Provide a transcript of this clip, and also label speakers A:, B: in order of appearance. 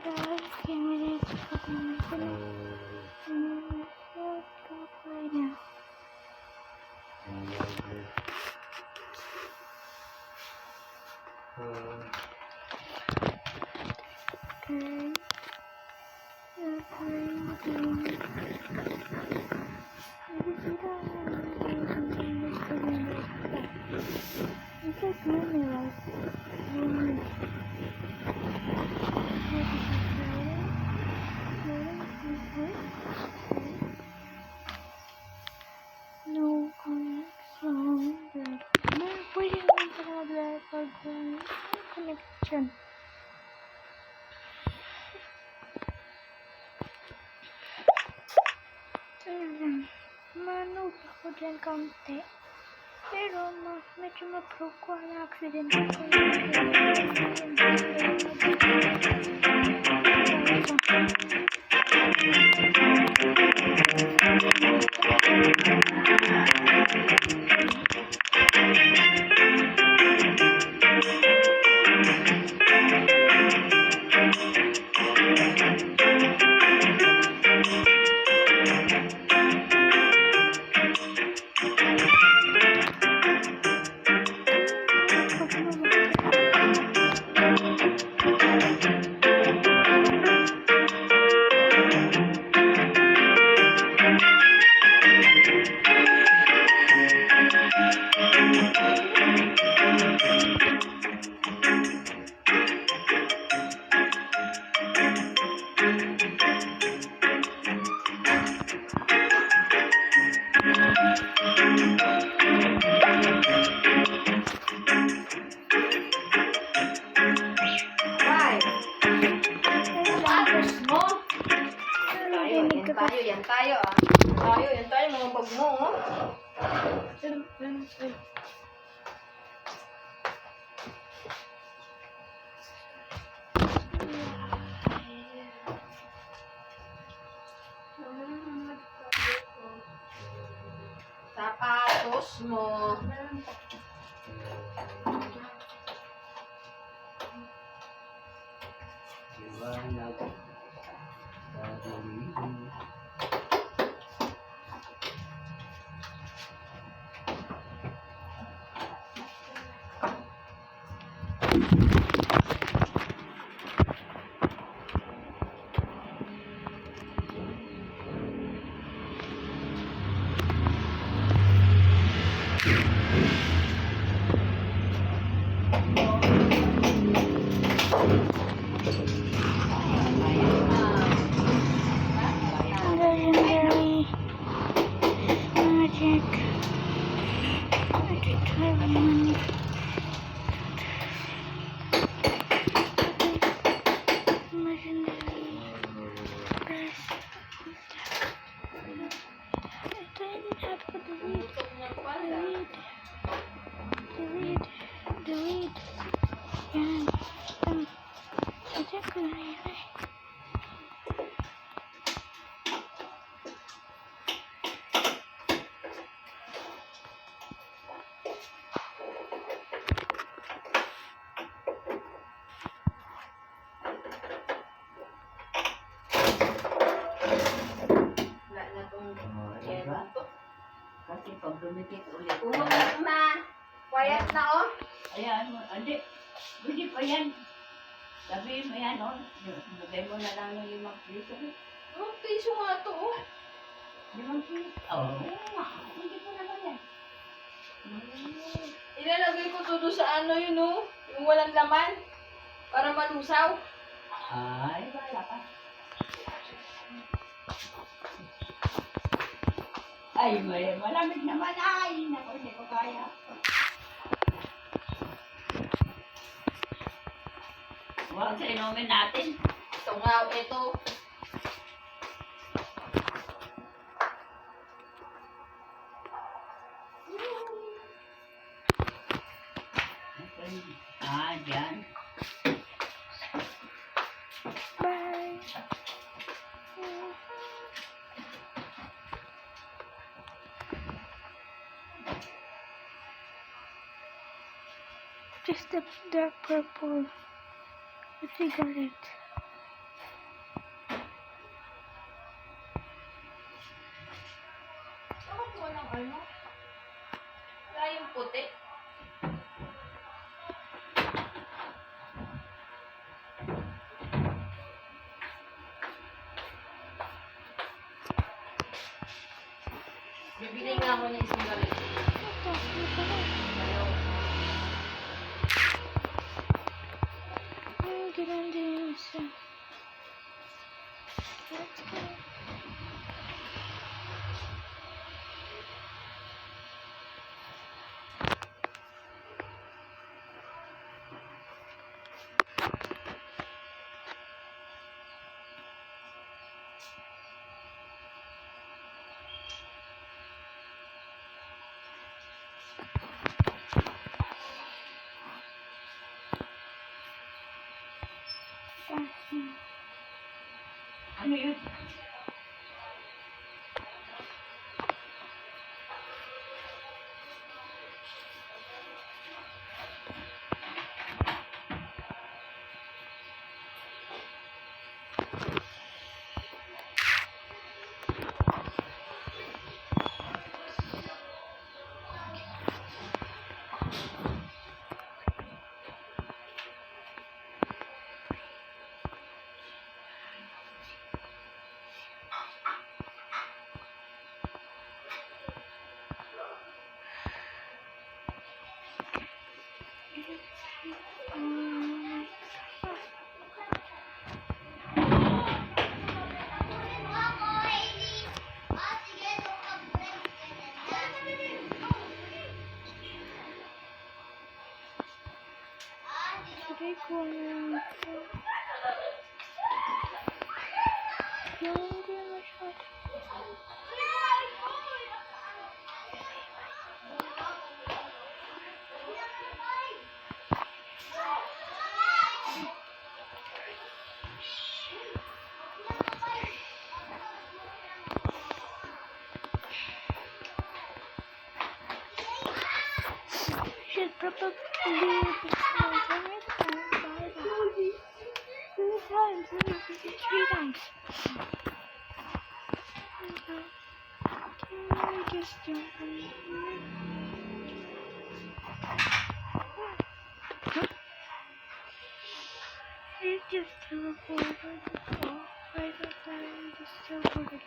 A: guys, camera is fucking right now. Okay. No connection. Connection. Manod ako dyan kaunti. Pero medyo ma-pro ko na accident ako.
B: Yan tayo mga bag mo, oh. Sapatos mo. Legendary magic Taiwan. Legendary press. Ito yung have to delete. Yan. Check ko na yun.
C: Kasi pag dumikit ulit.
B: Umutot na. Quiet na, oh.
C: Ayan, hindi. Hindi pa yan. Sabihin mo yan, oh. Bugay mo na lang ng 5 piso.
B: 5 piso nga to, oh.
C: 5 piso? Oo. Hindi ko naman yan.
B: Ilalagay ko to doon sa ano yun, oh. Yung walang laman. Para malusaw.
C: Ay, wala pa. Ay, malamig naman. Ay, naku, hindi ko kaya. Huwag sa inumin natin.
B: Ito nga, ito.
C: Dyan.
A: Bye. Just the dark purple. I think I got it.
B: Ano? Wala yung puti. Bibili nga ako ng isang galit.
A: Ito, ito na.
B: Ayaw.
A: Ang ganda yung isa. Let's go.
C: Ano yun?
A: Try ko na ito. Yung hindi masyado. Should probably fix my internet and buy that. 2 times, 3 times. Can I just jump in here? Huh? It just teleported. Oh, right at that, it just teleported.